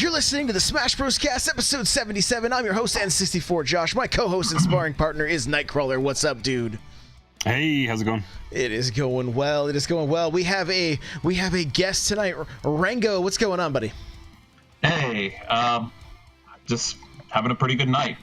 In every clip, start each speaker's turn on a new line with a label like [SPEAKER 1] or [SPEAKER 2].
[SPEAKER 1] You're listening to the Smash Bros. Cast, episode 77. I'm your host, N64 Josh. My co-host and sparring partner is Nightcrawler. What's up, dude?
[SPEAKER 2] Hey, how's it going?
[SPEAKER 1] It is going well. It is going well. We have a guest tonight, Rango. What's going on, buddy?
[SPEAKER 3] Hey, just having a pretty good night.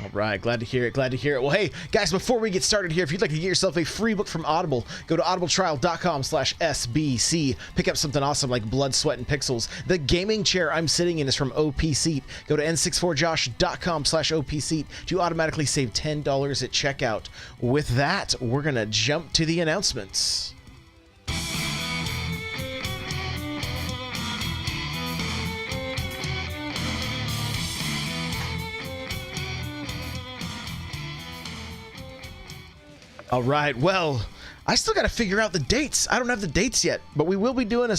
[SPEAKER 1] All right, glad to hear it. Glad to hear it. Well, hey, guys, before we get started here, if you'd like to get yourself a free book from Audible, go to audibletrial.com/SBC. Pick up something awesome like Blood, Sweat, and Pixels. The gaming chair I'm sitting in is from OP Seat. Go to n64josh.com/OP Seat to automatically save $10 at checkout. With that, we're going to jump to the announcements. All right. Well, I still got to figure out the dates. I don't have the dates yet, but we will be doing a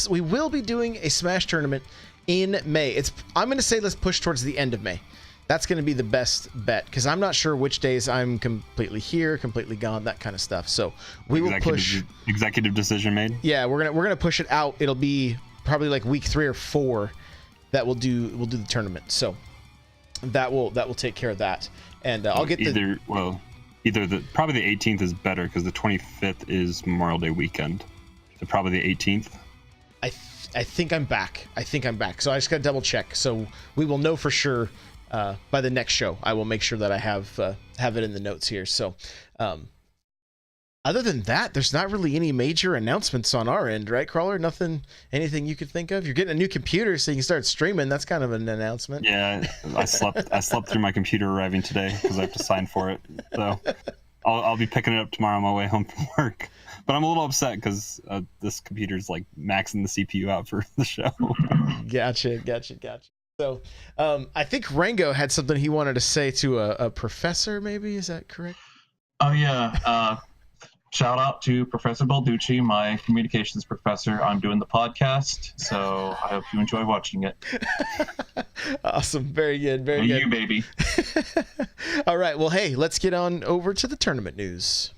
[SPEAKER 1] Smash tournament in May. I'm going to say let's push towards the end of May. That's going to be the best bet because I'm not sure which days I'm completely here, completely gone, that kind of stuff. So we will push.
[SPEAKER 2] Executive decision made.
[SPEAKER 1] Yeah, we're gonna push it out. It'll be probably like week 3 or 4 that we'll do the tournament. So that will take care of that, and I'll get
[SPEAKER 2] probably the 18th is better because the 25th is Memorial Day weekend. So probably the 18th.
[SPEAKER 1] I think I'm back. So I just got to double check. So we will know for sure by the next show. I will make sure that I have it in the notes here. So other than that, there's not really any major announcements on our end, right, Crawler? Anything you could think of? You're getting a new computer so you can start streaming. That's kind of an announcement.
[SPEAKER 2] Yeah, I slept through my computer arriving today because I have to sign for it. So I'll be picking it up tomorrow on my way home from work. But I'm a little upset because this computer's like maxing the CPU out for the show.
[SPEAKER 1] Gotcha. So I think Rango had something he wanted to say to a professor, maybe? Is that correct?
[SPEAKER 3] Oh, yeah. Shout out to Professor Balducci, my communications professor. I'm doing the podcast, so I hope you enjoy watching it.
[SPEAKER 1] Awesome. Very good. Very good.
[SPEAKER 3] You, baby.
[SPEAKER 1] All right. Well, hey, let's get on over to the tournament news.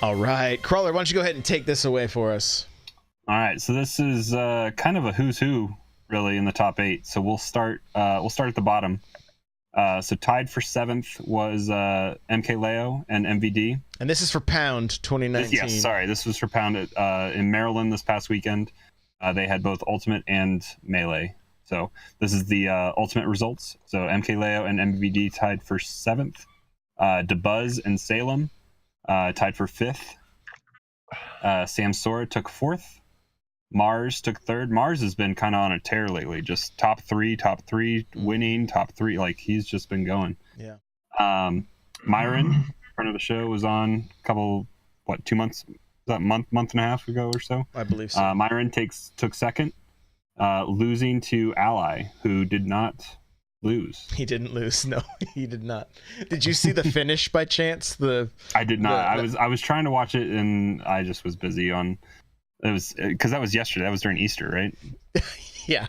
[SPEAKER 1] All right. Crawler, why don't you go ahead and take this away for us?
[SPEAKER 2] All right, so this is kind of a who's who, really, in the top 8. So we'll start at the bottom. So tied for 7th was MK Leo and MVD.
[SPEAKER 1] And this is for Pound 2019.
[SPEAKER 2] This was for Pound in Maryland this past weekend. They had both Ultimate and Melee. So this is the Ultimate results. So MK Leo and MVD tied for 7th. DeBuzz and Salem tied for 5th. Sam Sora took 4th. Mars took 3rd. Mars has been kind of on a tear lately, just top three, winning, top 3. Like, he's just been going.
[SPEAKER 1] Yeah.
[SPEAKER 2] Myron, friend of the show, was on a couple, 2 months, month and a half ago or so?
[SPEAKER 1] I believe so.
[SPEAKER 2] Myron took 2nd, losing to Ally, who did not lose.
[SPEAKER 1] He didn't lose. No, he did not. Did you see the finish by chance?
[SPEAKER 2] I did not. I was trying to watch it, and I just was busy on... It was because that was yesterday. That was during Easter, right?
[SPEAKER 1] yeah.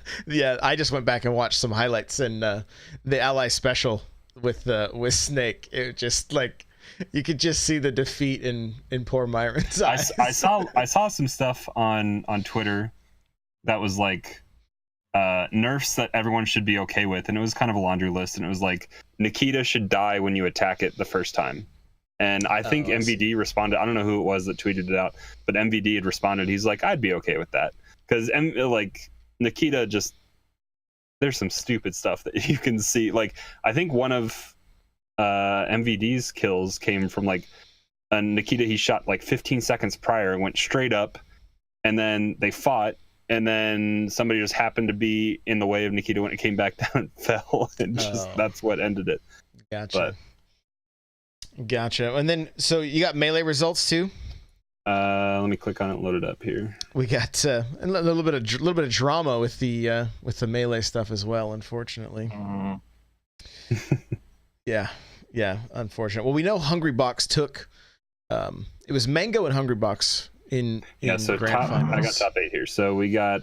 [SPEAKER 1] I just went back and watched some highlights and the Ally special with Snake. It just like you could just see the defeat in poor Myron's eyes.
[SPEAKER 2] I saw some stuff on Twitter that was like nerfs that everyone should be okay with, and it was kind of a laundry list. And it was like Nikita should die when you attack it the first time. And I think MVD responded. I don't know who it was that tweeted it out, but MVD had responded. He's like, I'd be okay with that. Because, like, Nikita just... There's some stupid stuff that you can see. Like, I think one of MVD's kills came from, like, Nikita he shot, like, 15 seconds prior and went straight up. And then they fought. And then somebody just happened to be in the way of Nikita when it came back down and fell. And that's what ended it.
[SPEAKER 1] Gotcha. Gotcha. And then, so you got Melee results too?
[SPEAKER 2] Let me click on it and load it up here.
[SPEAKER 1] We got a little bit of drama with the Melee stuff as well, unfortunately. Yeah, unfortunate. Well, we know Hungry Box took it was Mango and Hungry Box in
[SPEAKER 2] so
[SPEAKER 1] grand finals.
[SPEAKER 2] I got top 8 here. So we got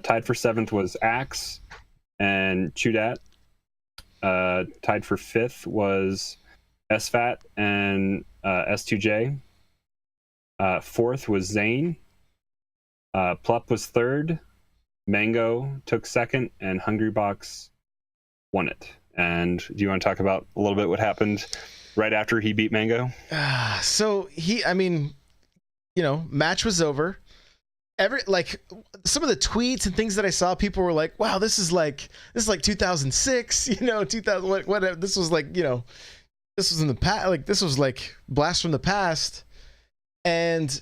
[SPEAKER 2] tied for 7th was Axe and Chudat. Tied for 5th was SFAT and S2J. 4th was Zane. Plup was 3rd. Mango took 2nd, and Hungrybox won it. And do you want to talk about a little bit what happened right after he beat Mango?
[SPEAKER 1] So match was over. Some of the tweets and things that I saw, people were like, "Wow, this is like 2006, 2000 whatever. This was like, this was in the past. Like this was like blast from the past." And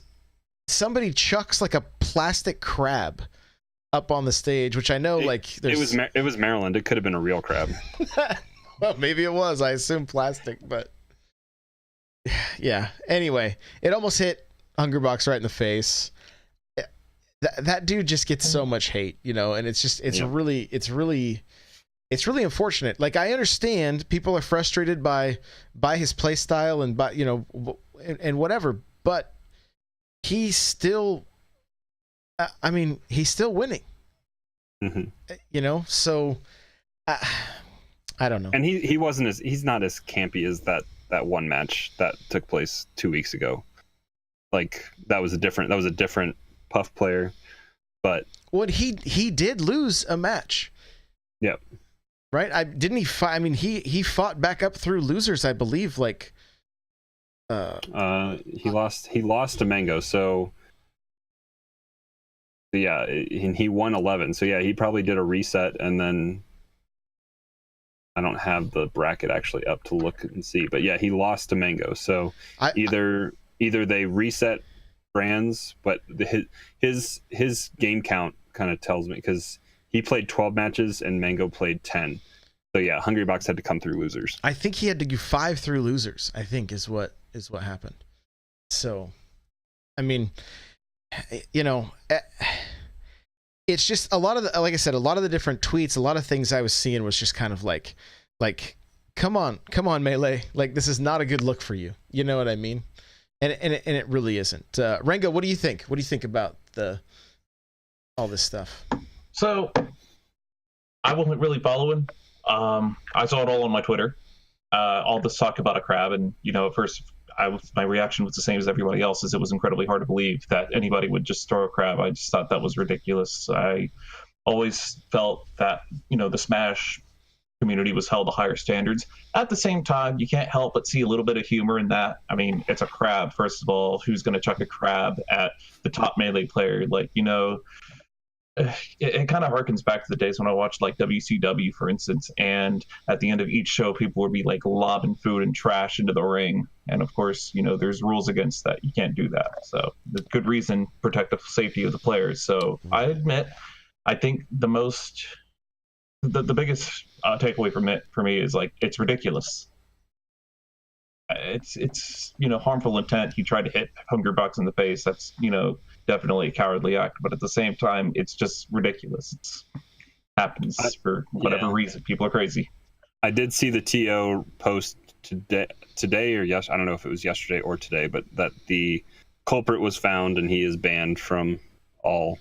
[SPEAKER 1] somebody chucks like a plastic crab up on the stage, which I know
[SPEAKER 2] it was Maryland. It could have been a real crab.
[SPEAKER 1] Well, maybe it was. I assume plastic, but yeah. Anyway, it almost hit Hungrybox right in the face. That dude just gets so much hate, and it's really unfortunate. Like, I understand people are frustrated by his play style and by, and whatever, but he's still, he's still winning, so I don't know.
[SPEAKER 2] And he's not as campy as that one match that took place 2 weeks ago. Like that was a different Puff player, but
[SPEAKER 1] he did lose a match.
[SPEAKER 2] Yep.
[SPEAKER 1] Right? Didn't he fight? He fought back up through losers, I believe. Like,
[SPEAKER 2] he lost to Mango, so yeah, and he won 11. So yeah, he probably did a reset, and then I don't have the bracket actually up to look and see, but yeah, he lost to Mango. So either they reset brands, but his game count kind of tells me, because he played 12 matches and Mango played 10. So yeah, Hungrybox had to come through losers.
[SPEAKER 1] I think he had to do 5 through losers, I think is what happened. So, it's just a lot of like I said, a lot of the different tweets, a lot of things I was seeing was just kind of like, come on, Melee. Like, this is not a good look for you. You know what I mean? And it really isn't. Rengo, what do you think? What do you think about all this stuff?
[SPEAKER 3] So, I wasn't really following. I saw it all on my Twitter. All this talk about a crab, and at first, my reaction was the same as everybody else's. It was incredibly hard to believe that anybody would just throw a crab. I just thought that was ridiculous. I always felt that the Smash community was held to higher standards. At the same time, you can't help but see a little bit of humor in that. It's a crab, first of all. Who's going to chuck a crab at the top Melee player? It kind of harkens back to the days when I watched like WCW, for instance, and at the end of each show, people would be like lobbing food and trash into the ring. And of course, there's rules against that. You can't do that. So the good reason, protect the safety of the players. So I admit, I think the biggest takeaway from it for me is like, it's ridiculous. It's harmful intent. He tried to hit Hungrybox in the face. That's definitely a cowardly act, but at the same time, it's just ridiculous. It happens for whatever reason. People are crazy.
[SPEAKER 2] I did see the TO post today or yes, I don't know if it was yesterday or today, but that the culprit was found and he is banned from all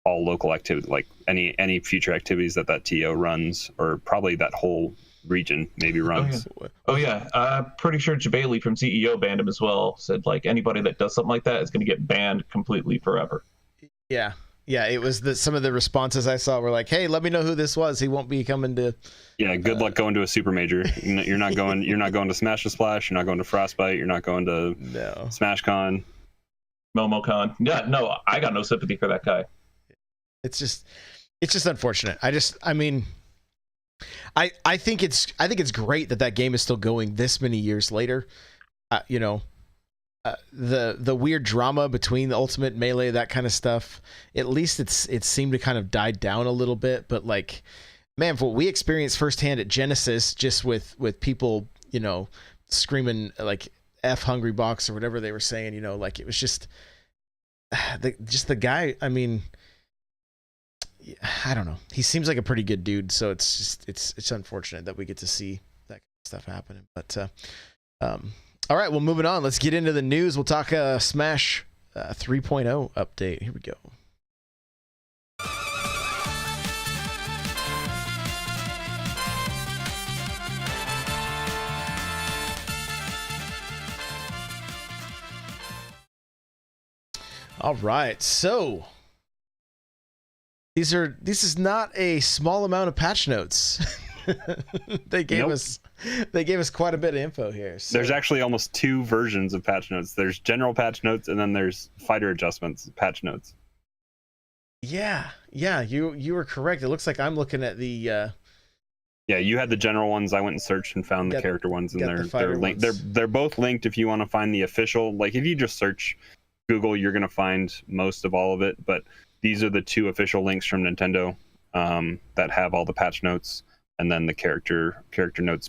[SPEAKER 2] local activity, like any future activities that TO runs, or probably that whole region maybe runs.
[SPEAKER 3] Oh yeah. I'm pretty sure Jabali from CEO banned him as well. Said like anybody that does something like that is going to get banned completely forever.
[SPEAKER 1] Yeah. It was some of the responses I saw were like, "Hey, let me know who this was. He won't be coming to."
[SPEAKER 2] Yeah. Good luck going to a super major. You're not going. You're not going to Smash to Splash. You're not going to Frostbite. You're not going to SmashCon.
[SPEAKER 3] MomoCon. Yeah. No, I got no sympathy for that guy.
[SPEAKER 1] It's just unfortunate. I think it's great that game is still going this many years later. The weird drama between the Ultimate Melee, that kind of stuff. At least it seemed to kind of died down a little bit. But like, man, for what we experienced firsthand at Genesis, just with people, screaming like F Hungrybox or whatever they were saying, like it was just the guy. I don't know. He seems like a pretty good dude, so it's unfortunate that we get to see that kind of stuff happening. But all right, well, moving on. Let's get into the news. We'll talk Smash 3.0 update. Here we go. All right, so this is not a small amount of patch notes. They gave us quite a bit of info here. So.
[SPEAKER 2] There's actually almost 2 versions of patch notes. There's general patch notes, and then there's fighter adjustments patch notes.
[SPEAKER 1] Yeah, you were correct. It looks like I'm looking at the.
[SPEAKER 2] Yeah, you had the general ones. I went and searched and found the character ones, and they're linked. They're both linked if you want to find the official. Like if you just search Google, you're gonna find most of all of it. But these are the 2 official links from Nintendo that have all the patch notes, and then the character notes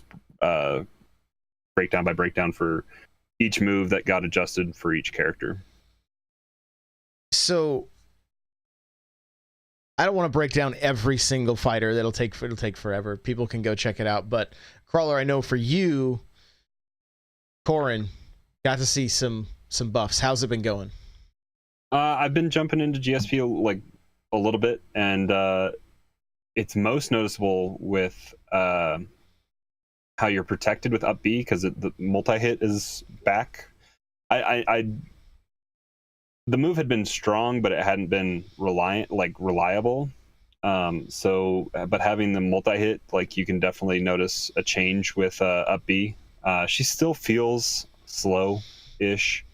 [SPEAKER 2] breakdown by breakdown for each move that got adjusted for each character.
[SPEAKER 1] So I don't want to break down every single fighter. It'll take forever. People can go check it out. But Crawler, I know for you, Corrin, got to see some buffs. How's it been going?
[SPEAKER 2] I've been jumping into GSP like a little bit, and it's most noticeable with how you're protected with up B because the multi-hit is back. The move had been strong, but it hadn't been reliable. But having the multi-hit, like you can definitely notice a change with up B. She still feels slow-ish.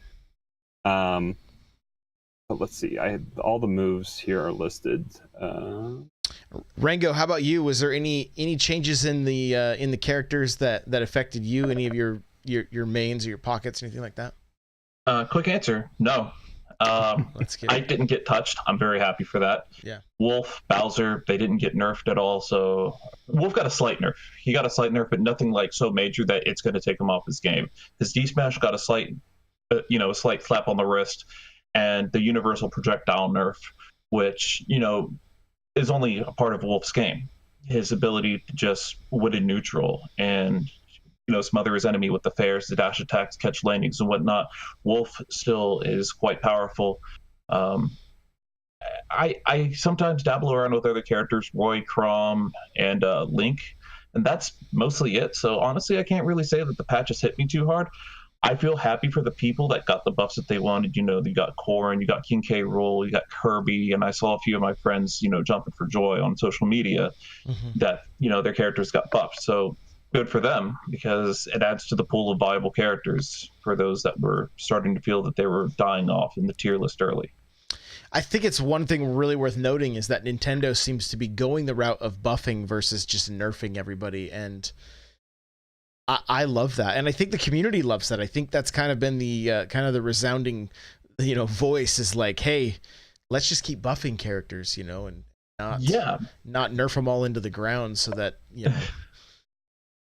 [SPEAKER 2] But let's see. I had all the moves here are listed.
[SPEAKER 1] Rango, how about you? Was there any changes in the characters that affected you? Any of your mains or your pockets, anything like that?
[SPEAKER 3] Quick answer: no. I didn't get touched. I'm very happy for that.
[SPEAKER 1] Yeah.
[SPEAKER 3] Wolf, Bowser, they didn't get nerfed at all. So Wolf got a slight nerf. He got a slight nerf, but nothing like so major that it's going to take him off his game. His D Smash got a slight slap on the wrist, and the universal projectile nerf, which is only a part of Wolf's game. His ability to just win in neutral and smother his enemy with the fairs, the dash attacks, catch landings, and whatnot. Wolf still is quite powerful. I sometimes dabble around with other characters, Roy, Chrom, and Link, and that's mostly it. So honestly, I can't really say that the patches hit me too hard. I feel happy for the people that got the buffs that they wanted. You got Corrin, you got King K. Rool, you got Kirby, and I saw a few of my friends, jumping for joy on social media that, their characters got buffed. So good for them, because it adds to the pool of viable characters for those that were starting to feel that they were dying off in the tier list early.
[SPEAKER 1] I think it's one thing really worth noting is that Nintendo seems to be going the route of buffing versus just nerfing everybody, and I love that, and I think the community loves that. I think that's kind of been the the resounding voice is like, hey, let's just keep buffing characters, and not nerf them all into the ground, so that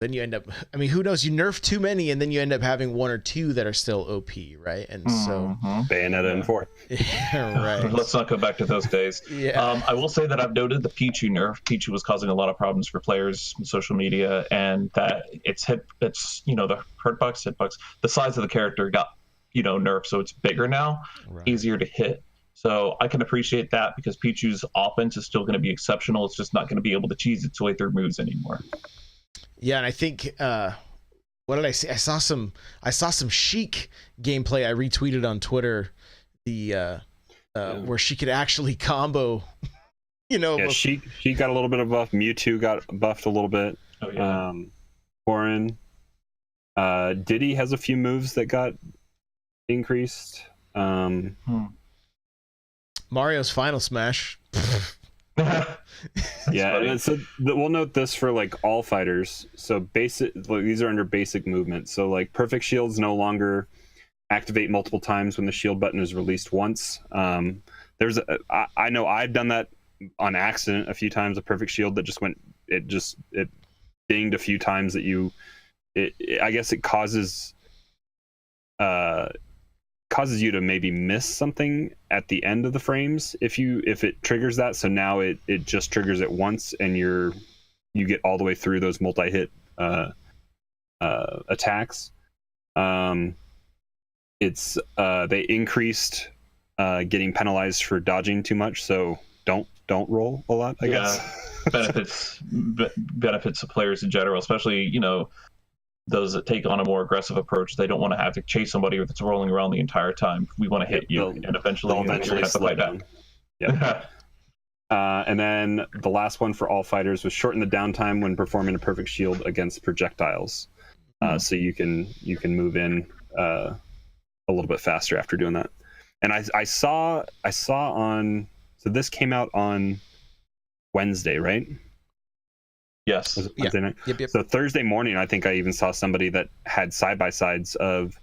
[SPEAKER 1] then you end up, who knows, you nerf too many and then you end up having 1 or 2 that are still OP, right? And so
[SPEAKER 2] Bayonetta and 4.
[SPEAKER 1] Yeah, right.
[SPEAKER 3] Let's not go back to those days. I will say that I've noted the Pichu nerf. Pichu was causing a lot of problems for players on social media, and that the hitbox, the size of the character got nerfed, so it's bigger now, easier to hit. So I can appreciate that, because Pichu's offense is still going to be exceptional. It's just not going to be able to cheese its way through moves anymore.
[SPEAKER 1] Yeah, and I think what did I see? I saw some Sheik gameplay I retweeted on Twitter. Where she could actually combo.
[SPEAKER 2] She got a little bit of buff. Mewtwo got buffed a little bit.
[SPEAKER 3] Oh yeah.
[SPEAKER 2] Corrin. Diddy has a few moves that got increased.
[SPEAKER 1] Mario's Final Smash.
[SPEAKER 2] Yeah, so we'll note this for like all fighters. So these are under basic movement. So like perfect shields no longer activate multiple times when the shield button is released once. I know I've done that on accident a few times. A perfect shield that it dinged a few times that I guess it causes you to maybe miss something at the end of the frames if it triggers that. So now it just triggers it once, and you get all the way through those multi-hit attacks. They increased getting penalized for dodging too much, so don't roll a lot, I guess.
[SPEAKER 3] benefits the players in general, especially those that take on a more aggressive approach, they don't want to have to chase somebody that's rolling around the entire time. We want to hit you, and eventually
[SPEAKER 2] they'll
[SPEAKER 3] you're going to have to
[SPEAKER 2] slow
[SPEAKER 3] fight
[SPEAKER 2] down.
[SPEAKER 3] back.
[SPEAKER 2] Yeah. And then the last one for all fighters was shorten the downtime when performing a perfect shield against projectiles. So you can move in a little bit faster after doing that. And I saw on, so this came out on Wednesday, right?
[SPEAKER 3] Yes.
[SPEAKER 2] Was it Wednesday night?
[SPEAKER 1] Yep.
[SPEAKER 2] So Thursday morning, I think I even saw somebody that had side-by-sides of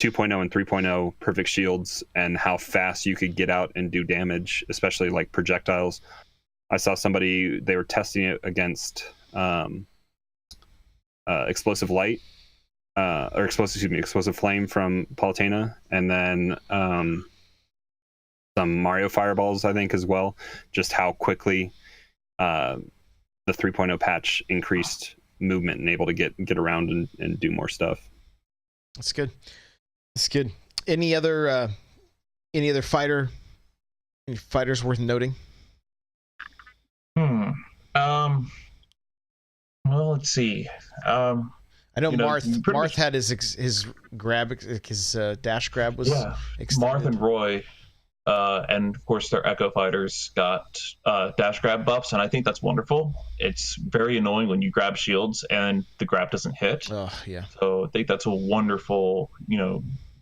[SPEAKER 2] 2.0 and 3.0 perfect shields and how fast you could get out and do damage, especially like projectiles. I saw somebody, they were testing it against explosive light, explosive flame from Palutena, and then some Mario fireballs, I think, as well. Just how quickly the 3.0 patch increased movement and able to get around and do more stuff.
[SPEAKER 1] That's good. That's good. Any other fighters worth noting?
[SPEAKER 3] Well, let's see.
[SPEAKER 1] I know Marth.
[SPEAKER 3] pretty
[SPEAKER 1] Marth
[SPEAKER 3] much-
[SPEAKER 1] had his grab, his dash grab was extended.
[SPEAKER 3] Marth and Roy, and of course their Echo fighters got dash grab buffs, and I think that's wonderful. It's very annoying when you grab shields and the grab doesn't hit.
[SPEAKER 1] Oh yeah.
[SPEAKER 3] So I think that's a wonderful,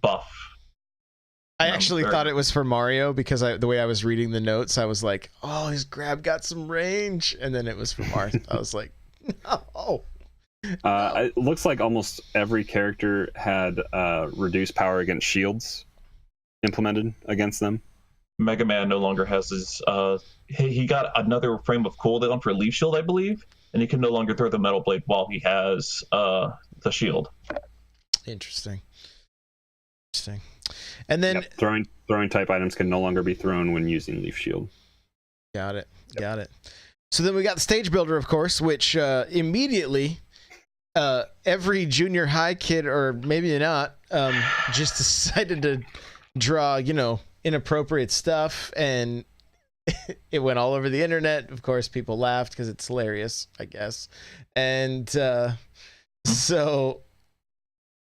[SPEAKER 3] buff.
[SPEAKER 1] I actually thought it was for Mario because the way I was reading the notes, I was like, "Oh, his grab got some range," and then it was for Marth. I was like, "No."
[SPEAKER 2] It looks like almost every character had reduced power against shields implemented against them.
[SPEAKER 3] Mega Man no longer has his. He got another frame of cooldown for Leaf Shield, I believe, and he can no longer throw the Metal Blade while he has the shield.
[SPEAKER 1] Interesting. And then
[SPEAKER 2] throwing type items can no longer be thrown when using Leaf Shield.
[SPEAKER 1] Got it. So then we got the stage builder, of course, which immediately every junior high kid, or maybe not, just decided to draw, inappropriate stuff, and it went all over the internet. Of course, people laughed because it's hilarious, I guess. And so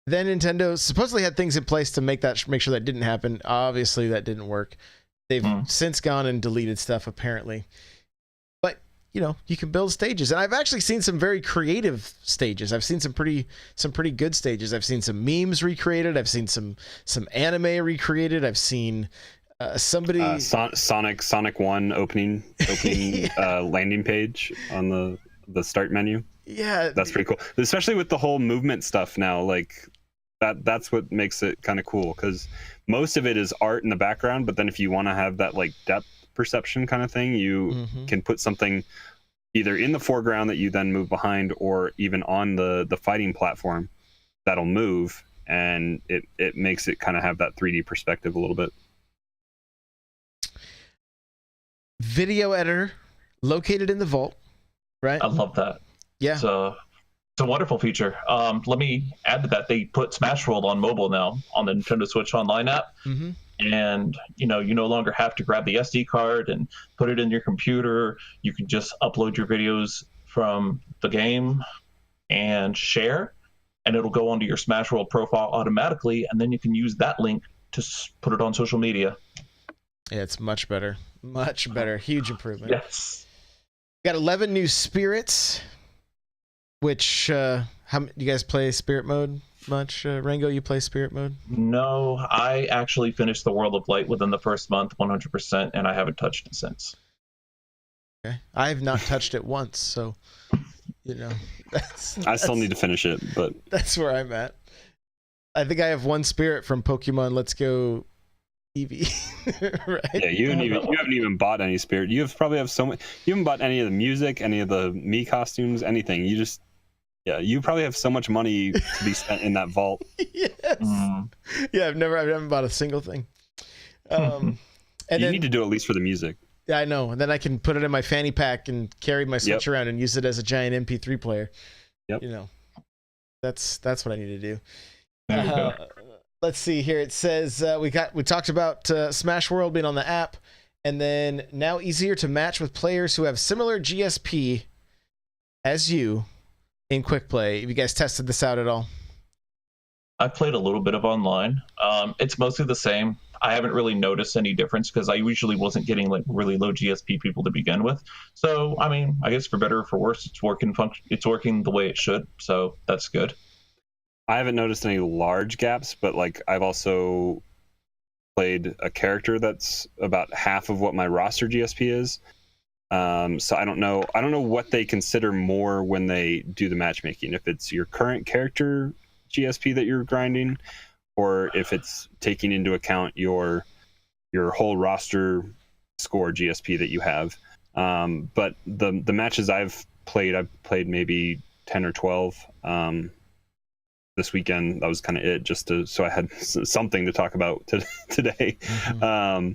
[SPEAKER 1] then Nintendo supposedly had things in place to make sure that didn't happen. Obviously, that didn't work. They've since gone and deleted stuff, apparently. But you can build stages, and I've actually seen some very creative stages. I've seen some pretty good stages. I've seen some memes recreated. I've seen some anime recreated. I've seen somebody
[SPEAKER 2] Sonic 1 opening landing page on the start menu.
[SPEAKER 1] Yeah,
[SPEAKER 2] that's pretty cool, especially with the whole movement stuff now. Like that's what makes it kind of cool, because most of it is art in the background, but then if you want to have that like depth perception kind of thing, you can put something either in the foreground that you then move behind, or even on the fighting platform that'll move, and it makes it kind of have that 3D perspective a little bit.
[SPEAKER 1] Video editor located in the vault, right?
[SPEAKER 3] I love that.
[SPEAKER 1] Yeah.
[SPEAKER 3] It's a wonderful feature. Let me add to that. They put Smash World on mobile now on the Nintendo Switch Online app. And you no longer have to grab the SD card and put it in your computer. You can just upload your videos from the game and share, and it'll go onto your Smash World profile automatically, and then you can use that link to put it on social media.
[SPEAKER 1] Yeah, it's much better. Huge improvement.
[SPEAKER 3] Yes.
[SPEAKER 1] Got 11 new spirits, which do you guys play spirit mode much? Rango, you play spirit mode?
[SPEAKER 3] No, I actually finished the World of Light within the first month 100%, and I haven't touched it since.
[SPEAKER 1] Okay. I have not touched it once, so
[SPEAKER 2] I still need to finish it, but
[SPEAKER 1] that's where I'm at. I think I have one spirit from Pokemon Let's Go Eevee. Right?
[SPEAKER 2] Yeah, you haven't even bought any spirit. You probably have so much. You haven't bought any of the music, any of the Mii costumes, anything. You probably have so much money to be spent in that vault.
[SPEAKER 1] Yes. Yeah, I haven't bought a single thing. And
[SPEAKER 2] you need to do at least for the music.
[SPEAKER 1] Yeah, I know. And then I can put it in my fanny pack and carry my Switch around and use it as a giant MP3 player.
[SPEAKER 2] Yep.
[SPEAKER 1] That's what I need to do.
[SPEAKER 3] There you go.
[SPEAKER 1] Let's see here. It says we talked about Smash World being on the app, and then now easier to match with players who have similar GSP as you in quick play? Have you guys tested this out at all?
[SPEAKER 3] I've played a little bit of online. It's mostly the same. I haven't really noticed any difference because I usually wasn't getting like really low GSP people to begin with. So I mean, I guess for better or for worse, it's working. It's working the way it should. So that's good.
[SPEAKER 2] I haven't noticed any large gaps, but like I've also played a character that's about half of what my roster GSP is. So I don't know what they consider more when they do the matchmaking. If it's your current character GSP that you're grinding, or if it's taking into account your whole roster score GSP that you have. But the matches I've played maybe 10 or 12 this weekend. That was kind of it, just so I had something to talk about today. Mm-hmm.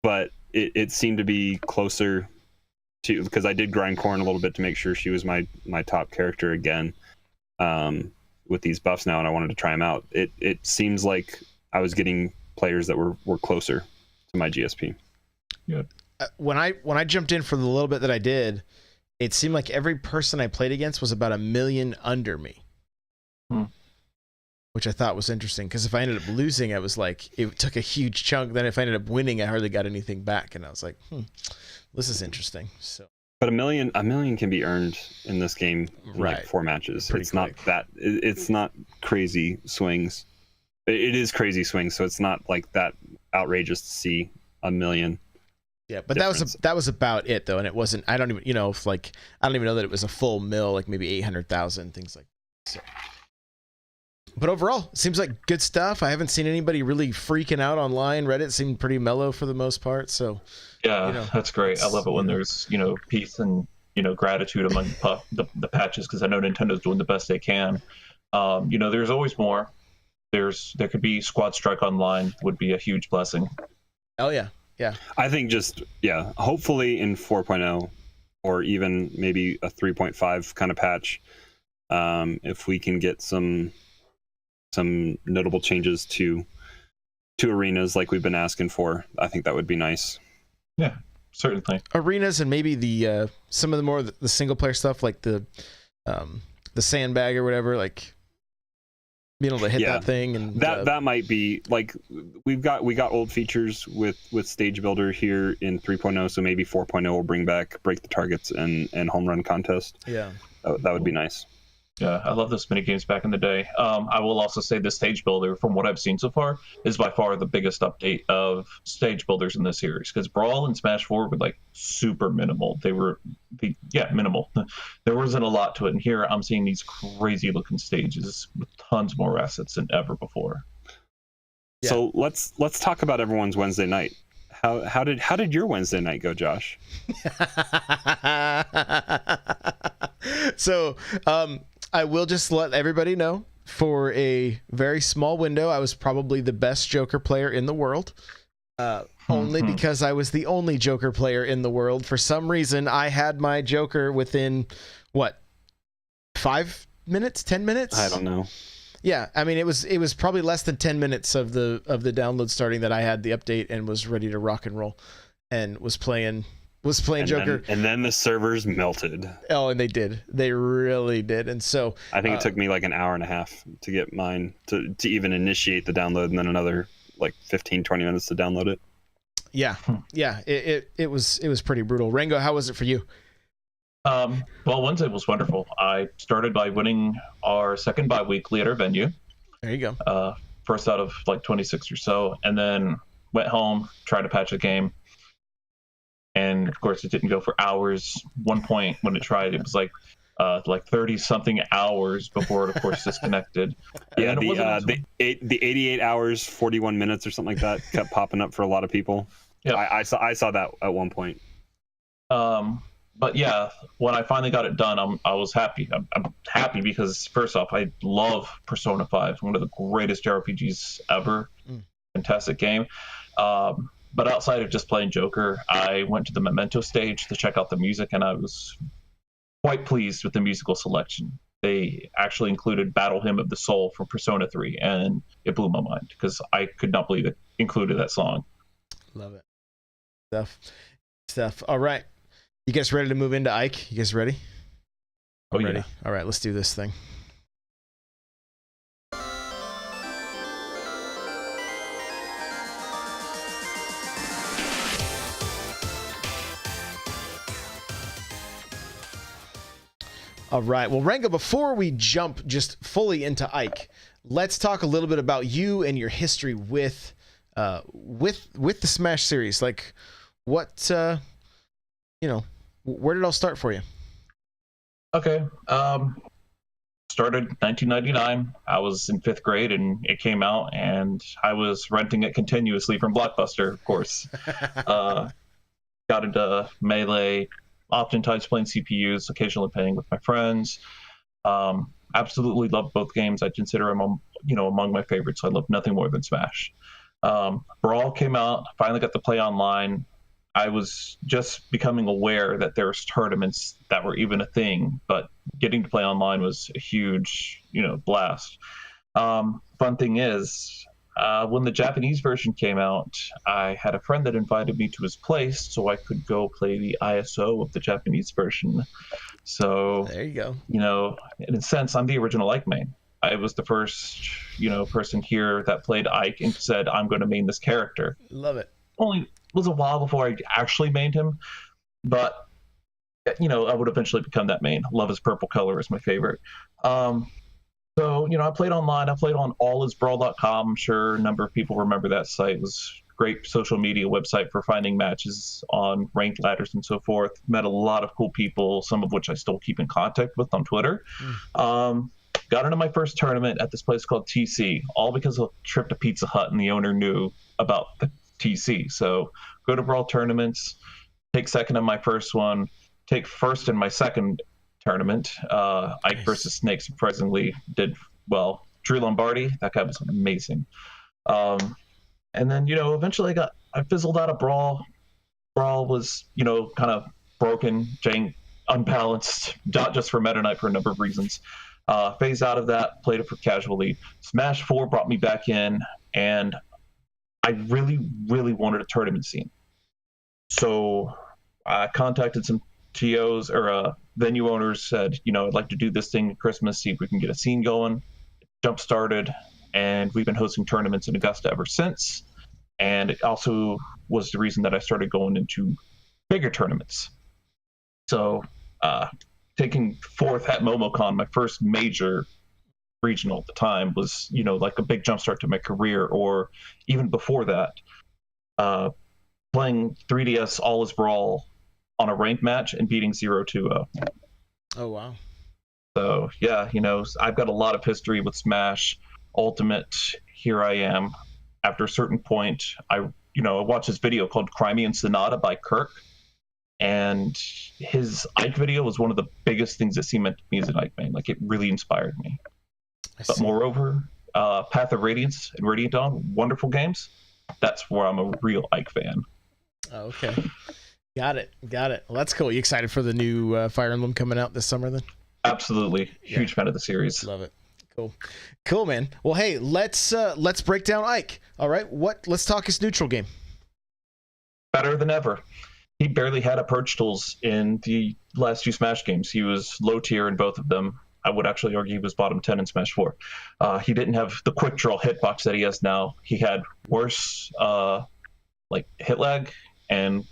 [SPEAKER 2] But it seemed to be closer to, because I did grind Corn a little bit to make sure she was my top character again. With these buffs now, and I wanted to try them out. It seems like I was getting players that were closer to my GSP.
[SPEAKER 3] Yeah.
[SPEAKER 1] When I jumped in for the little bit that I did, it seemed like every person I played against was about 1 million under me, which I thought was interesting. Because if I ended up losing, I was like, it took a huge chunk. Then if I ended up winning, I hardly got anything back, and I was like, this is interesting. So.
[SPEAKER 2] But a million can be earned in this game in
[SPEAKER 1] right.
[SPEAKER 2] like 4 matches.
[SPEAKER 1] Pretty
[SPEAKER 2] it's
[SPEAKER 1] quick.
[SPEAKER 2] not that. It's not crazy swings. It is crazy swings, so it's not like that outrageous to see 1 million.
[SPEAKER 1] Yeah, but that was about it though, and it wasn't. I don't even I don't even know that it was a full mill, like maybe 800,000 things like that. So. But overall, it seems like good stuff. I haven't seen anybody really freaking out online. Reddit seemed pretty mellow for the most part. So.
[SPEAKER 3] Yeah, that's great. I love it when there's, peace and, gratitude among the patches, because I know Nintendo's doing the best they can. There's always more. There could be Squad Strike Online would be a huge blessing.
[SPEAKER 1] Oh, yeah. Yeah.
[SPEAKER 2] I think hopefully in 4.0 or even maybe a 3.5 kind of patch, if we can get some notable changes to arenas like we've been asking for, I think that would be nice.
[SPEAKER 3] Yeah, certainly.
[SPEAKER 1] Arenas and maybe the some of the single player stuff, like the sandbag or whatever, like being able to hit that thing, and
[SPEAKER 2] that might be like we got old features with Stage Builder here in 3.0, so maybe 4.0 will bring back break the targets and home run contest.
[SPEAKER 1] Yeah,
[SPEAKER 2] that would be nice.
[SPEAKER 3] Yeah, I love those mini games back in the day. I will also say the Stage Builder, from what I've seen so far, is by far the biggest update of Stage Builders in this series. Because Brawl and Smash 4 were like super minimal. They were minimal. There wasn't a lot to it. And here I'm seeing these crazy looking stages with tons more assets than ever before.
[SPEAKER 2] Yeah. So let's talk about everyone's Wednesday night. How did your Wednesday night go, Josh?
[SPEAKER 1] So I will just let everybody know, for a very small window, I was probably the best Joker player in the world. Only because I was the only Joker player in the world. For some reason, I had my Joker within, 5 minutes, 10 minutes?
[SPEAKER 2] I don't know.
[SPEAKER 1] Yeah, I mean, it was probably less than 10 minutes of the download starting that I had the update and was ready to rock and roll, and was playing Joker.
[SPEAKER 2] And then the servers melted.
[SPEAKER 1] Oh, and they did. They really did. And so
[SPEAKER 2] I think it took me like an hour and a half to get mine to even initiate the download, and then another like 15-20 minutes to download it.
[SPEAKER 1] Yeah. Yeah, it was pretty brutal. Rango, how was it for you?
[SPEAKER 3] Well, Wednesday was wonderful. I started by winning our second bi-weekly at our venue.
[SPEAKER 1] There you go.
[SPEAKER 3] First out of like 26 or so, and then went home, tried to patch a game. And of course, it didn't go for hours. One point when it tried, it was like 30 something hours before it, of course, disconnected.
[SPEAKER 2] Yeah, the 88 hours 41 minutes or something like that kept popping up for a lot of people. Yeah, I saw that at one point.
[SPEAKER 3] But yeah, when I finally got it done, I was happy. I'm happy because, first off, I love Persona 5, one of the greatest JRPGs ever. Fantastic game. But outside of just playing Joker, I went to the Memento stage to check out the music, and I was quite pleased with the musical selection. They actually included Battle Hymn of the Soul from Persona 3, and it blew my mind because I could not believe it included that song.
[SPEAKER 1] Love it. Stuff. All right. You guys ready to move into Ike? You guys ready? I'm
[SPEAKER 3] Oh,
[SPEAKER 1] ready.
[SPEAKER 3] yeah.
[SPEAKER 1] All right, let's do this thing. All right. Well, Rango, before we jump just fully into Ike, let's talk a little bit about you and your history with the Smash series. Like, what where did it all start for you?
[SPEAKER 3] Okay. Started 1999. I was in 5th grade and it came out, and I was renting it continuously from Blockbuster, of course. Got into Melee, oftentimes playing CPUs, occasionally playing with my friends. Absolutely love both games. I consider them, among my favorites. I love nothing more than Smash. Brawl came out. Finally got to play online. I was just becoming aware that there's tournaments that were even a thing, but getting to play online was a huge, blast. Fun thing is, when the Japanese version came out, I had a friend that invited me to his place so I could go play the ISO of the Japanese version. So
[SPEAKER 1] There you go.
[SPEAKER 3] In a sense, I'm the original Ike main. I was the first, person here that played Ike and said, I'm going to main this character.
[SPEAKER 1] Love it.
[SPEAKER 3] Only was a while before I actually mained him, but I would eventually become that main. Love his purple color is my favorite. So, I played online. I played on allisbrawl.com. I'm sure a number of people remember that site. It was a great social media website for finding matches on ranked ladders and so forth. Met a lot of cool people, some of which I still keep in contact with on Twitter. Got into my first tournament at this place called TC, all because of a trip to Pizza Hut, and the owner knew about the TC. So go to Brawl tournaments, take second in my first one, take first in my second tournament. Ike versus Snake surprisingly did well. Drew Lombardi, that guy was amazing. And then, eventually I fizzled out of Brawl. Brawl was, kind of broken, unbalanced, not just for Meta Knight, for a number of reasons. Phased out of that, played it for casually. Smash 4 brought me back in, and I really, really wanted a tournament scene. So I contacted some TOs or venue owners, said, I'd like to do this thing at Christmas, see if we can get a scene going. Jump started, and we've been hosting tournaments in Augusta ever since. And it also was the reason that I started going into bigger tournaments. So taking 4th at MomoCon, my first major regional at the time, was, like a big jumpstart to my career. Or even before that, playing 3DS All Is Brawl on a ranked match and beating 0-2-0.
[SPEAKER 1] Oh, wow.
[SPEAKER 3] So, yeah, I've got a lot of history with Smash Ultimate. Here I am. After a certain point, I watched this video called Crimean Sonata by Kirk. And his Ike video was one of the biggest things that cemented me as an Ike main. Like, it really inspired me. But moreover, Path of Radiance and Radiant Dawn, wonderful games. That's where I'm a real Ike fan.
[SPEAKER 1] Oh, okay. Got it. Well, that's cool. You excited for the new Fire Emblem coming out this summer then?
[SPEAKER 3] Absolutely. Huge fan of the series.
[SPEAKER 1] Love it. Cool, man. Well, hey, let's break down Ike. All right. Let's talk his neutral game.
[SPEAKER 3] Better than ever. He barely had approach tools in the last 2 Smash games. He was low tier in both of them. I would actually argue he was bottom 10 in Smash 4. He didn't have the quick draw hitbox that he has now. He had worse hit lag, and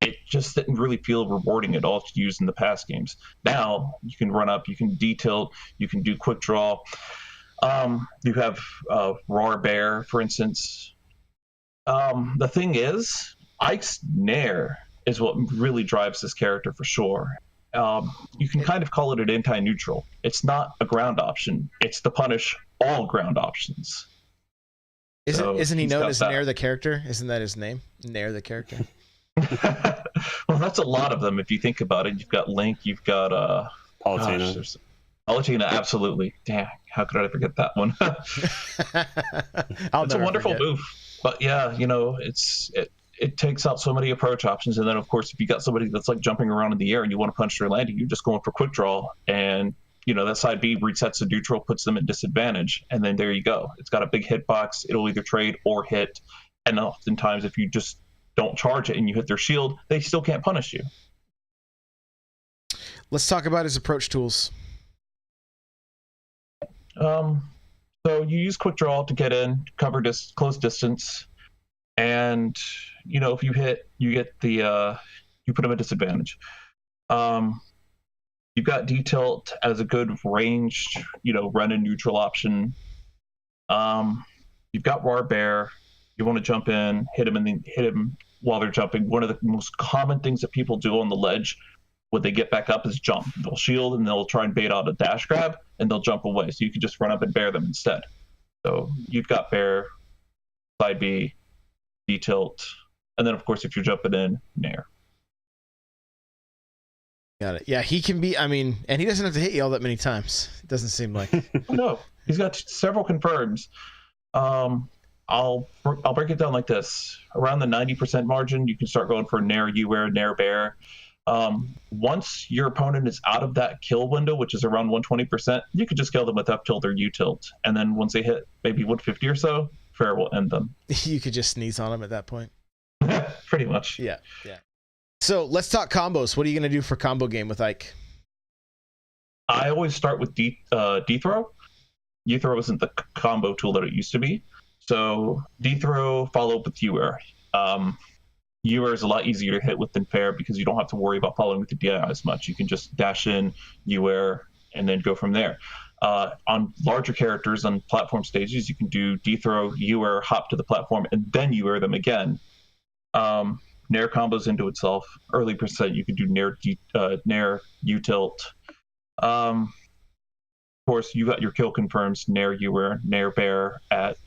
[SPEAKER 3] it just didn't really feel rewarding at all to use in the past games. Now you can run up, you can detail, you can do quick draw. You have Roar Bear, for instance. The thing is, Ike's Nair is what really drives this character for sure. You can kind of call it an anti-neutral. It's not a ground option. It's to punish all ground options.
[SPEAKER 1] Isn't he known as Nair the character? Isn't that his name? Nair the character?
[SPEAKER 3] Well, that's a lot of them if you think about it. You've got Link, you've got
[SPEAKER 2] Palutena.
[SPEAKER 3] Palutena, absolutely. Damn, how could I forget that one? It's a wonderful move. But yeah, it takes out so many approach options. And then, of course, if you got somebody that's like jumping around in the air and you want to punch their landing, you're just going for quick draw. And, that side B resets the neutral, puts them at disadvantage. And then there you go. It's got a big hitbox. It'll either trade or hit. And oftentimes, if you just don't charge it and you hit their shield, they still can't punish you.
[SPEAKER 1] Let's talk about his approach tools.
[SPEAKER 3] So you use quick draw to get in, cover close distance, and if you hit, you get the you put him at disadvantage. You've got D-Tilt as a good ranged, run and neutral option. You've got Raw Bear. You want to jump in, hit him while they're jumping. One of the most common things that people do on the ledge when they get back up is jump. They'll shield and they'll try and bait out a dash grab and they'll jump away. So you can just run up and bear them instead. So you've got Bear, side B, D-Tilt, and then of course if you're jumping in, Nair.
[SPEAKER 1] Got it. Yeah, he can be, and he doesn't have to hit you all that many times. It doesn't seem like.
[SPEAKER 3] No, he's got several confirms. I'll break it down like this. Around the 90% margin, you can start going for Nair U-Air, Nair Bear. Once your opponent is out of that kill window, which is around 120%, you can just kill them with F-Tilt or U-Tilt. And then once they hit maybe 150 or so, Fair will end them.
[SPEAKER 1] You could just sneeze on them at that point.
[SPEAKER 3] Pretty much.
[SPEAKER 1] Yeah. So let's talk combos. What are you going to do for combo game with Ike?
[SPEAKER 3] I always start with D-Throw. U-Throw isn't the combo tool that it used to be. So D-Throw followed with U-Air. U-Air is a lot easier to hit with than Fair because you don't have to worry about following with the DI as much. You can just dash in, U-Air, and then go from there. On larger characters on platform stages, you can do D-Throw, U-Air, hop to the platform, and then U-Air them again. Nair combos into itself. Early percent, you can do Nair U-Tilt. Of course, you got your kill confirms, Nair U-Air, Nair Bear at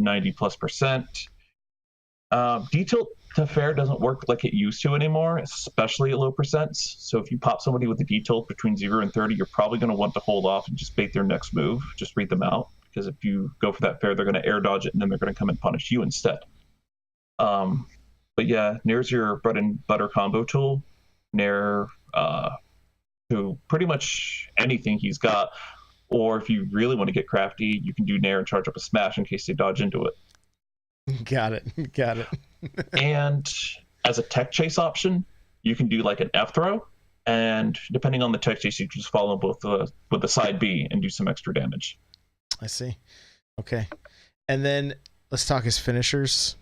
[SPEAKER 3] 90+%. D-Tilt to Fair doesn't work like it used to anymore, especially at low percents. So if you pop somebody with a D-Tilt between 0 and 30, you're probably going to want to hold off and just bait their next move. Just read them out, because if you go for that Fair, they're going to air dodge it, and then they're going to come and punish you instead. But yeah, Nair's your bread and butter combo tool. Nair to pretty much anything he's got. Or if you really want to get crafty, you can do Nair and charge up a smash in case they dodge into it.
[SPEAKER 1] Got it.
[SPEAKER 3] And as a tech chase option, you can do like an F throw, and depending on the tech chase, you can just follow both with the side B and do some extra damage.
[SPEAKER 1] I see. Okay. And then let's talk his finishers.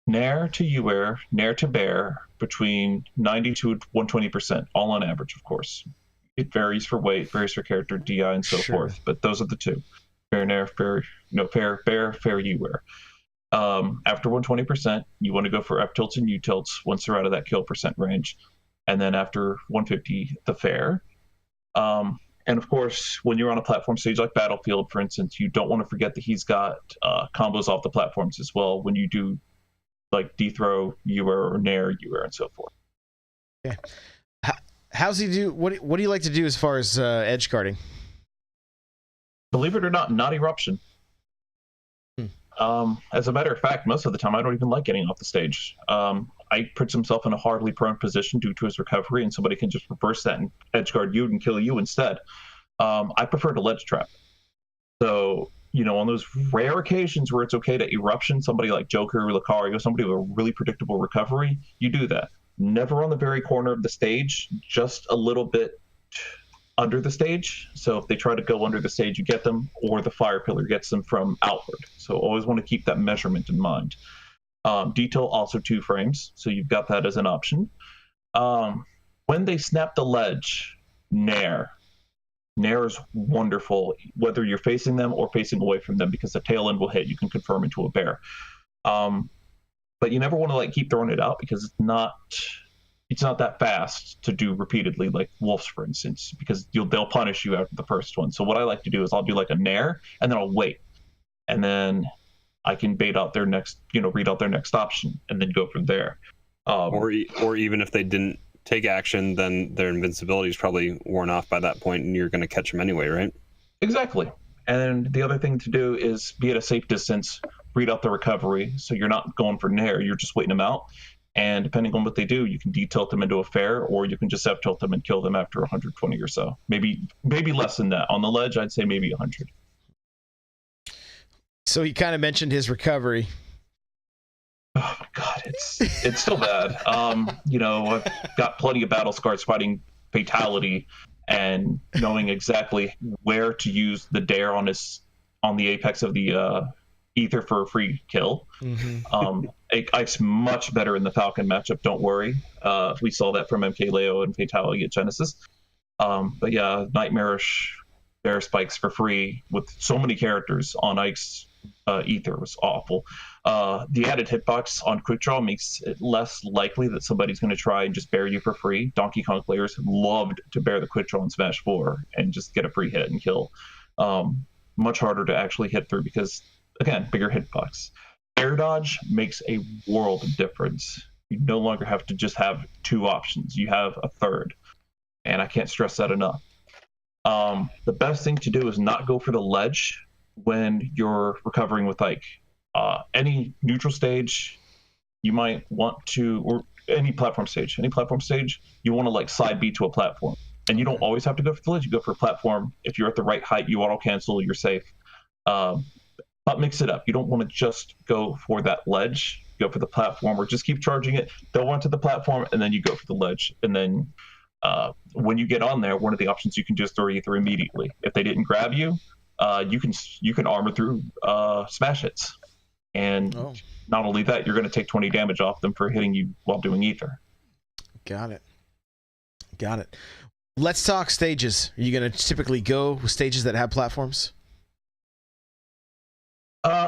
[SPEAKER 3] Nair to U-Air, Nair to Bear, between 90 to 120%, all on average, of course. It varies for weight, varies for character, DI, and so forth, but those are the two. Fair Nair, Fair Bear, Fair U-Air. After 120%, you want to go for F-Tilts and U-Tilts once they're out of that kill percent range. And then after 150, the Fair. And of course, when you're on a platform stage like Battlefield, for instance, you don't want to forget that he's got combos off the platforms as well when you do like D-Throw, U-Air, or Nair, U-Air, and so forth.
[SPEAKER 1] Okay. How's he do? What do you like to do as far as edge guarding?
[SPEAKER 3] Believe it or not Eruption. As a matter of fact, most of the time I don't even like getting off the stage. Ike puts himself in a horribly prone position due to his recovery, and somebody can just reverse that and edge guard you and kill you instead. I prefer to ledge trap. So, on those rare occasions where it's okay to Eruption somebody like Joker or Lucario, somebody with a really predictable recovery, you do that. Never on the very corner of the stage, just a little bit under the stage. So if they try to go under the stage, you get them, or the fire pillar gets them from outward. So always want to keep that measurement in mind. Detail also 2 frames, so you've got that as an option. When they snap the ledge, Nair is wonderful, whether you're facing them or facing away from them, because the tail end will hit. You can confirm into a bear. But you never want to keep throwing it out, because it's not that fast to do repeatedly, like Wolves, for instance, because they'll punish you after the first one. So what I like to do is I'll do like a Nair, and then I'll wait, and then I can bait out their next, read out their next option, and then go from there.
[SPEAKER 2] Or even if they didn't take action, then their invincibility is probably worn off by that point, and you're going to catch them anyway, right?
[SPEAKER 3] Exactly. And the other thing to do is be at a safe distance, read out the recovery, so you're not going for Nair, you're just waiting them out. And depending on what they do, you can D-Tilt them into a Fair, or you can just F-Tilt them and kill them after 120 or so. Maybe less than that. On the ledge, I'd say maybe 100.
[SPEAKER 1] So he kind of mentioned his recovery.
[SPEAKER 3] Oh my God, it's still bad. I've got plenty of battle scars fighting Fatality and knowing exactly where to use the dare on the apex of the ether for a free kill. Ike's much better in the Falcon matchup, don't worry. We saw that from MKLeo and Fatality at Genesis. But yeah, Nightmarish Bear Spikes for free with so many characters on Ike's ether was awful. The added hitbox on quick draw makes it less likely that somebody's going to try and just bear you for free. Donkey Kong players loved to bear the quick draw in Smash 4 and just get a free hit and kill. Much harder to actually hit through because, again, bigger hitbox. Air dodge makes a world of difference. You no longer have to just have two options. You have a third. And I can't stress that enough. The best thing to do is not go for the ledge when you're recovering with Ike. Any neutral stage, you might want to, or any platform stage, you want to like side B to a platform. And you don't always have to go for the ledge. You go for a platform. If you're at the right height, you auto cancel, you're safe. But mix it up. You don't want to just go for that ledge. Go for the platform or just keep charging it. Don't want to the platform, and then you go for the ledge. And then when you get on there, one of the options you can just throw ether immediately. If they didn't grab you, you can armor through smash hits. And not only that, you're going to take 20 damage off them for hitting you while doing ether.
[SPEAKER 1] Got it. Let's talk stages. Are you going to typically go with stages that have platforms?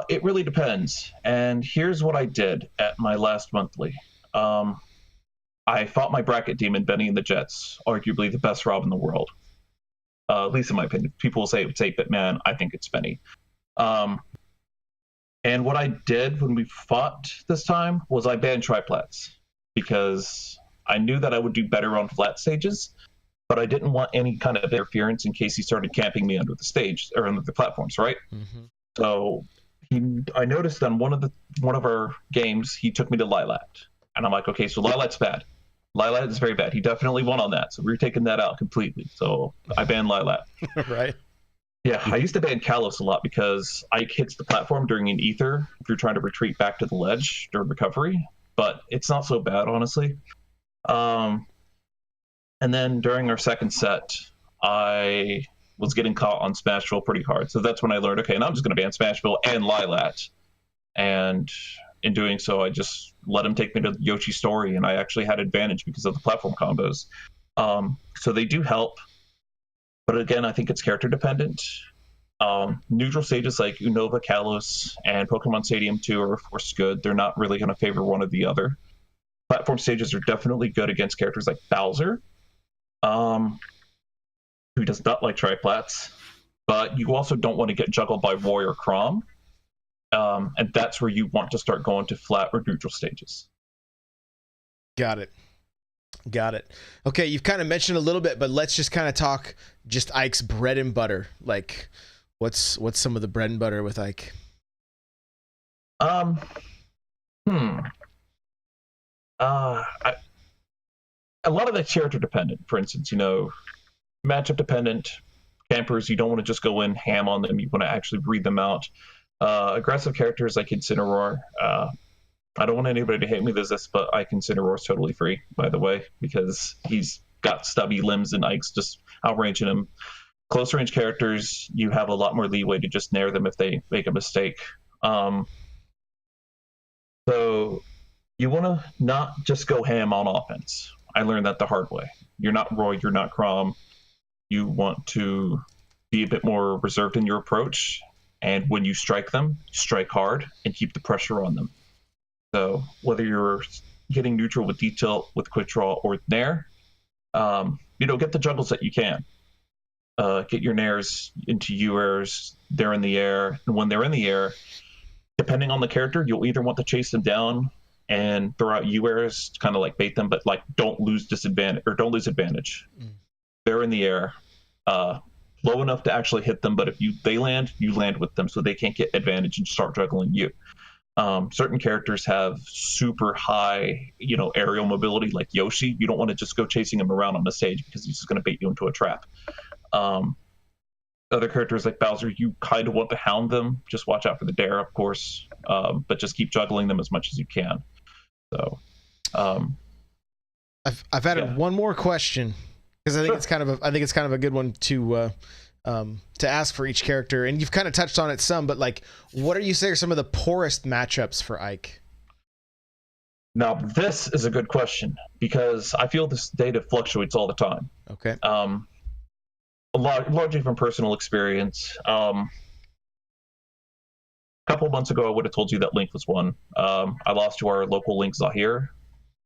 [SPEAKER 3] It really depends. And here's what I did at my last monthly. I fought my bracket demon, Benny and the Jets, arguably the best Rob in the world. At least in my opinion. People will say it's 8-Bit Man. I think it's Benny. And what I did when we fought this time was I banned triplats because I knew that I would do better on flat stages, but I didn't want any kind of interference in case he started camping me under the stage or under the platforms, right? Mm-hmm. So I noticed on one of our games he took me to Lilat, and I'm like, okay, so Lilat's bad. Lilat is very bad. He definitely won on that, so we're taking that out completely. So I banned Lilat.
[SPEAKER 1] Right.
[SPEAKER 3] Yeah, I used to ban Kalos a lot because Ike hits the platform during an ether if you're trying to retreat back to the ledge during recovery, but it's not so bad, honestly. And then during our second set, I was getting caught on Smashville pretty hard. So that's when I learned, okay, now I'm just going to ban Smashville and Lilat. And in doing so, I just let him take me to Yoshi's story, and I actually had advantage because of the platform combos. So they do help. But again, I think it's character dependent. Neutral stages like Unova, Kalos, and Pokemon Stadium 2 are of course good. They're not really going to favor one or the other. Platform stages are definitely good against characters like Bowser, who does not like triplats. But you also don't want to get juggled by Roy or Chrom. And that's where you want to start going to flat or neutral stages.
[SPEAKER 1] Got it. Okay, you've kind of mentioned a little bit, but let's just kind of talk just Ike's bread and butter. Like, what's some of the bread and butter with Ike?
[SPEAKER 3] A lot of that's character dependent. For instance, matchup dependent. Campers, you don't want to just go in ham on them. You want to actually breathe them out. Aggressive characters like Incineroar. I don't want anybody to hate me with this, but Ike Incineroar's totally free, by the way, because he's got stubby limbs and Ike's just outranging him. Close range characters, you have a lot more leeway to just nair them if they make a mistake. So you want to not just go ham on offense. I learned that the hard way. You're not Roy, you're not Chrom. You want to be a bit more reserved in your approach. And when you strike them, strike hard and keep the pressure on them. So whether you're getting neutral with detail, with quick draw, or nair, get the juggles that you can. Get your nairs into U-airs. They're in the air. And when they're in the air, depending on the character, you'll either want to chase them down and throw out U-airs to kind of like bait them, but like don't lose advantage. They're in the air. Low enough to actually hit them, but if they land, you land with them, so they can't get advantage and start juggling you. Certain characters have super high, aerial mobility, like Yoshi. You don't want to just go chasing him around on the stage because he's just going to bait you into a trap. Other characters like Bowser, you kind of want to hound them. Just watch out for the dare, of course, but just keep juggling them as much as you can. So,
[SPEAKER 1] I've added one more question because I think it's kind of a good one to ask for each character, and you've kind of touched on it some, but like, what are you saying are some of the poorest matchups for Ike?
[SPEAKER 3] now this is a good question because I feel this data fluctuates all the time.
[SPEAKER 1] Okay.
[SPEAKER 3] Largely from personal experience. A couple of months ago, I would have told you that Link was one. I lost to our local Link Zahir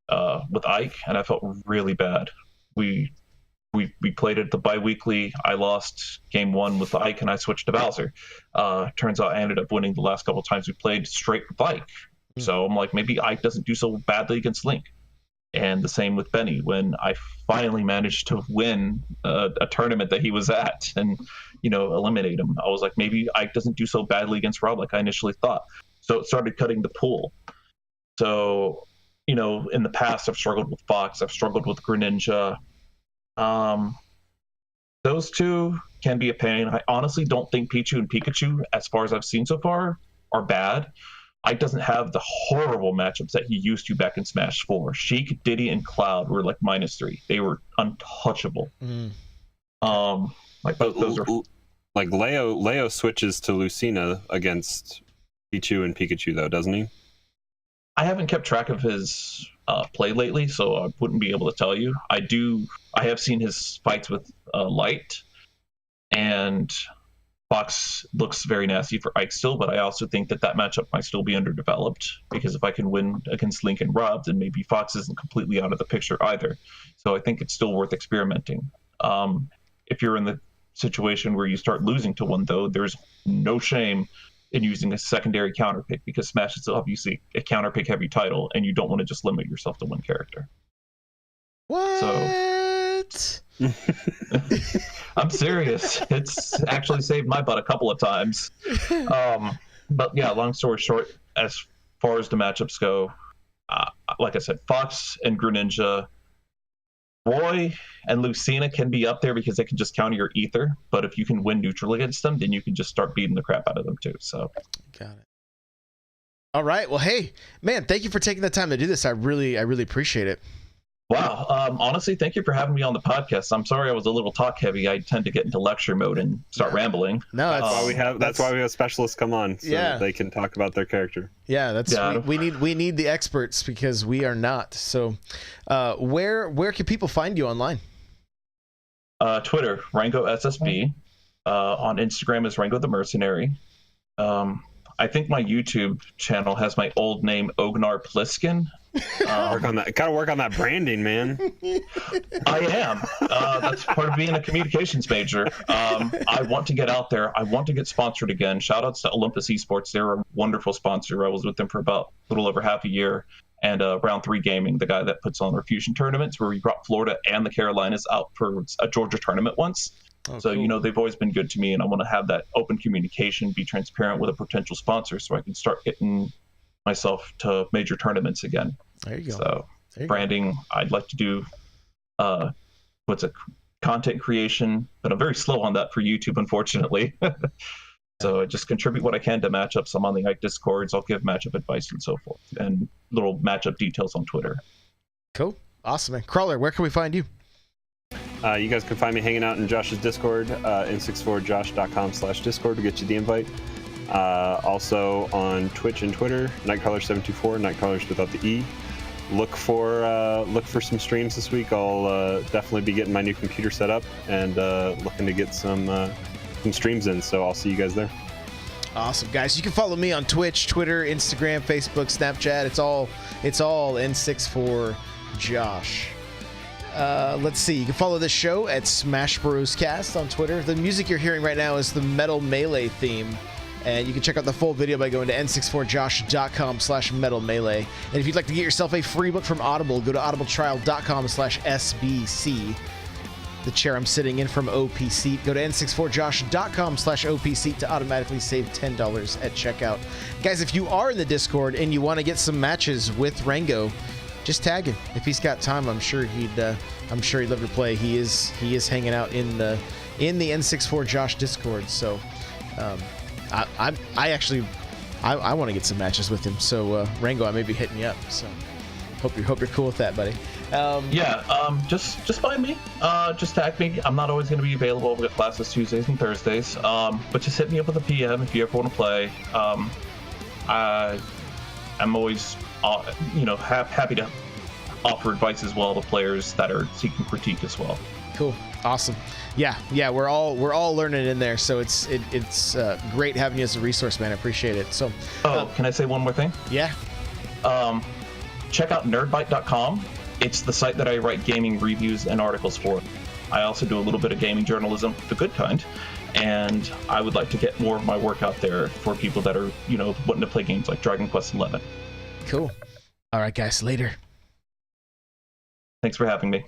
[SPEAKER 3] with Ike, and I felt really bad. We played it the bi-weekly. I lost game one with Ike, and I switched to Bowser. Turns out I ended up winning the last couple of times we played straight with Ike. So I'm like, maybe Ike doesn't do so badly against Link. And the same with Benny. When I finally managed to win a tournament that he was at and, eliminate him, I was like, maybe Ike doesn't do so badly against Rob like I initially thought. So it started cutting the pool. So, in the past, I've struggled with Fox. I've struggled with Greninja. Those two can be a pain. I honestly don't think Pichu and Pikachu, as far as I've seen so far, are bad. Ike doesn't have the horrible matchups that he used to back in Smash 4. Sheik, Diddy, and Cloud were like -3. They were untouchable. Those are
[SPEAKER 2] like Leo switches to Lucina against Pichu and Pikachu though, doesn't he?
[SPEAKER 3] I haven't kept track of his play lately, so I wouldn't be able to tell you. I have seen his fights with Light, and Fox looks very nasty for Ike still, but I also think that matchup might still be underdeveloped, because if I can win against Link and Rob, then maybe Fox isn't completely out of the picture either. So I think it's still worth experimenting. If you're in the situation where you start losing to one, though, there's no shame in using a secondary counter pick, because Smash is obviously a counter pick heavy title, and you don't want to just limit yourself to one character.
[SPEAKER 1] What?
[SPEAKER 3] So... I'm serious. It's actually saved my butt a couple of times. But yeah, long story short, as far as the matchups go, like I said, Fox and Greninja, Roy and Lucina can be up there because they can just counter your ether. But if you can win neutral against them, then you can just start beating the crap out of them too. So
[SPEAKER 1] got it. All right. Well, hey, man, thank you for taking the time to do this. I really appreciate it.
[SPEAKER 3] Wow. Honestly, thank you for having me on the podcast. I'm sorry I was a little talk heavy. I tend to get into lecture mode and start rambling.
[SPEAKER 1] No,
[SPEAKER 2] that's why we have specialists come on, so that they can talk about their character.
[SPEAKER 1] Yeah, we need the experts, because we are not. So, where can people find you online?
[SPEAKER 3] Twitter, Rango SSB. On Instagram is Rango the Mercenary. I think my YouTube channel has my old name, Ognar Pliskin.
[SPEAKER 2] Work on that. Gotta work on that branding, man.
[SPEAKER 3] I am. That's part of being a communications major. I want to get out there. I want to get sponsored again. Shout outs to Olympus Esports. They're a wonderful sponsor. I was with them for about a little over half a year. And Round 3 Gaming, the guy that puts on our fusion tournaments, where we brought Florida and the Carolinas out for a Georgia tournament once.
[SPEAKER 1] Oh,
[SPEAKER 3] so,
[SPEAKER 1] cool.
[SPEAKER 3] they've always been good to me, and I want to have that open communication, be transparent with a potential sponsor, so I can start getting myself to major tournaments again.
[SPEAKER 1] There you go.
[SPEAKER 3] So branding, I'd like to do content creation, but I'm very slow on that for YouTube, unfortunately. So I just contribute what I can to matchups. I'm on the Ike Discords. I'll give matchup advice and so forth, and little matchup details on Twitter.
[SPEAKER 1] Cool. Awesome, man. Crawler, where can we find you?
[SPEAKER 2] You guys can find me hanging out in Josh's Discord, n64josh.com/discord to get you the invite. Also on Twitch and Twitter, Nightcrawler724, Nightcrawlers without the E. Look for some streams this week. I'll definitely be getting my new computer set up and looking to get some streams in. So I'll see you guys there.
[SPEAKER 1] Awesome, guys. You can follow me on Twitch, Twitter, Instagram, Facebook, Snapchat. It's all N64Josh. Let's see. You can follow this show at Smash Bros Cast on Twitter. The music you're hearing right now is the Metal Melee theme. And you can check out the full video by going to n64josh.com/metalmelee. And if you'd like to get yourself a free book from Audible, go to audibletrial.com/SBC. The chair I'm sitting in from OPC. Go to n64josh.com/OPC to automatically save $10 at checkout. Guys, if you are in the Discord and you want to get some matches with Rango, just tag him. If he's got time, I'm sure he'd love to play. He is hanging out in the N64Josh Discord. So I want to get some matches with him. So Rango, I may be hitting you up. So Hope you're cool with that, buddy.
[SPEAKER 3] Just find me. Just tag me. I'm not always going to be available. We got classes Tuesdays and Thursdays. But just hit me up with a PM if you ever want to play. I'm always, happy to offer advice as well to players that are seeking critique as well.
[SPEAKER 1] Cool. Awesome. Yeah. We're all learning in there. So it's great having you as a resource, man. I appreciate it. So.
[SPEAKER 3] Can I say one more thing?
[SPEAKER 1] Yeah.
[SPEAKER 3] Check out nerdbyte.com. It's the site that I write gaming reviews and articles for. I also do a little bit of gaming journalism, the good kind, and I would like to get more of my work out there for people that are, wanting to play games like Dragon Quest XI.
[SPEAKER 1] Cool. All right, guys. Later.
[SPEAKER 3] Thanks for having me.